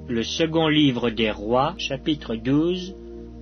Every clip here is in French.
Le second livre des rois, chapitre 12.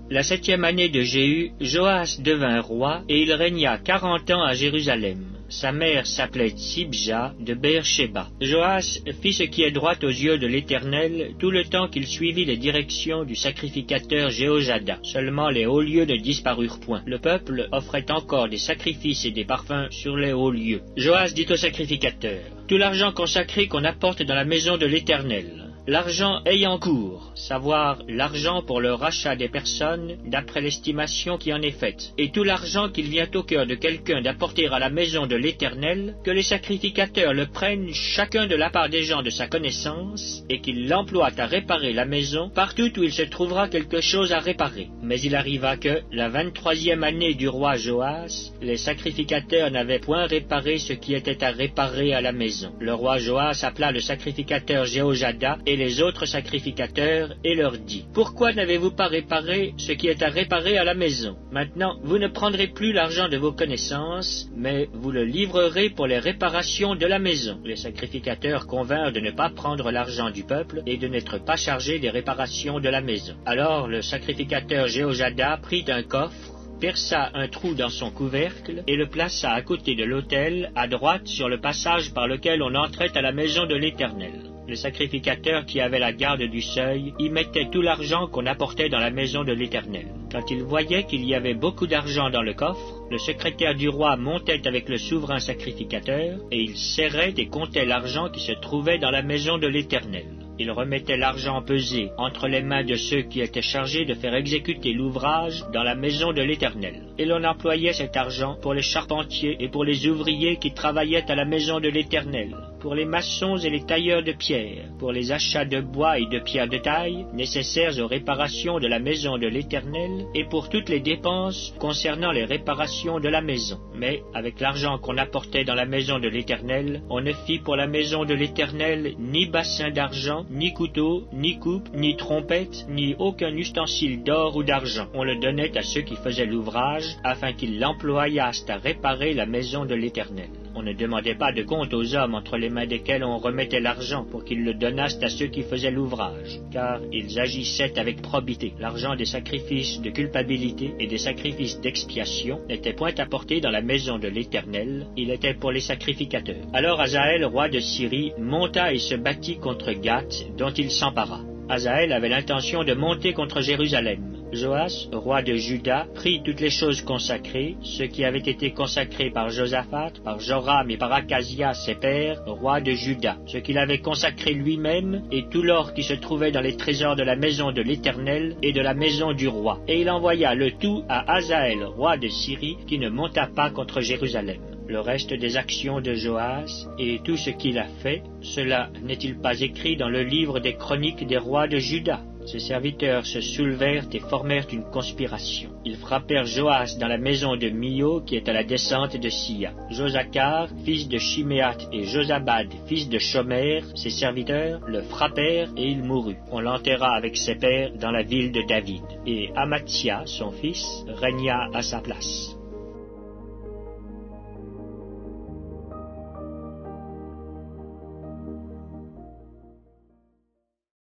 La 7e année de Jéhu, Joas devint roi, et il régna 40 ans à Jérusalem. Sa mère s'appelait Tsibja de Beer-Shéba. Joas fit ce qui est droit aux yeux de l'Éternel tout le temps qu'il suivit les directions du sacrificateur Jéhojada. Seulement les hauts lieux ne disparurent point. Le peuple offrait encore des sacrifices et des parfums sur les hauts lieux. Joas dit au sacrificateur: tout l'argent consacré qu'on apporte dans la maison de l'Éternel, l'argent ayant cours, savoir l'argent pour le rachat des personnes, d'après l'estimation qui en est faite, et tout l'argent qu'il vient au cœur de quelqu'un d'apporter à la maison de l'Éternel, que les sacrificateurs le prennent chacun de la part des gens de sa connaissance, et qu'ils l'emploient à réparer la maison, partout où il se trouvera quelque chose à réparer. Mais il arriva que, la 23e année du roi Joas, les sacrificateurs n'avaient point réparé ce qui était à réparer à la maison. Le roi Joas appela le sacrificateur Jéhojada et les autres sacrificateurs, et leur dit: pourquoi n'avez-vous pas réparé ce qui est à réparer à la maison? Maintenant, vous ne prendrez plus l'argent de vos connaissances, mais vous le livrerez pour les réparations de la maison. Les sacrificateurs convinrent de ne pas prendre l'argent du peuple et de n'être pas chargés des réparations de la maison. Alors le sacrificateur Jéhojada prit un coffre, perça un trou dans son couvercle et le plaça à côté de l'autel, à droite sur le passage par lequel on entrait à la maison de l'Éternel. Les sacrificateurs qui avaient la garde du seuil y mettaient tout l'argent qu'on apportait dans la maison de l'Éternel. Quand ils voyaient qu'il y avait beaucoup d'argent dans le coffre, le secrétaire du roi montait avec le souverain sacrificateur, et il serrait et comptait l'argent qui se trouvait dans la maison de l'Éternel. Il remettait l'argent pesé entre les mains de ceux qui étaient chargés de faire exécuter l'ouvrage dans la maison de l'Éternel. Et l'on employait cet argent pour les charpentiers et pour les ouvriers qui travaillaient à la maison de l'Éternel, pour les maçons et les tailleurs de pierre, pour les achats de bois et de pierres de taille nécessaires aux réparations de la maison de l'Éternel, et pour toutes les dépenses concernant les réparations de la maison. Mais avec l'argent qu'on apportait dans la maison de l'Éternel, on ne fit pour la maison de l'Éternel ni bassin d'argent, ni couteau, ni coupe, ni trompette, ni aucun ustensile d'or ou d'argent. On le donnait à ceux qui faisaient l'ouvrage, afin qu'ils l'employassent à réparer la maison de l'Éternel. On ne demandait pas de compte aux hommes entre les mains desquels on remettait l'argent pour qu'ils le donnassent à ceux qui faisaient l'ouvrage, car ils agissaient avec probité. L'argent des sacrifices de culpabilité et des sacrifices d'expiation n'était point apporté dans la maison de l'Éternel, il était pour les sacrificateurs. Alors Hazaël, roi de Syrie, monta et se battit contre Gath, dont il s'empara. Hazaël avait l'intention de monter contre Jérusalem. Joas, roi de Juda, prit toutes les choses consacrées, ce qui avait été consacré par Josaphat, par Joram et par Achasia ses pères, rois de Juda, ce qu'il avait consacré lui-même, et tout l'or qui se trouvait dans les trésors de la maison de l'Éternel et de la maison du roi. Et il envoya le tout à Hazaël, roi de Syrie, qui ne monta pas contre Jérusalem. Le reste des actions de Joas et tout ce qu'il a fait, cela n'est-il pas écrit dans le livre des chroniques des rois de Juda? Ses serviteurs se soulevèrent et formèrent une conspiration. Ils frappèrent Joas dans la maison de Mio, qui est à la descente de Sia. Josachar, fils de Chiméat, et Josabad, fils de Shomer, ses serviteurs, le frappèrent et il mourut. On l'enterra avec ses pères dans la ville de David. Et Amatsia, son fils, régna à sa place.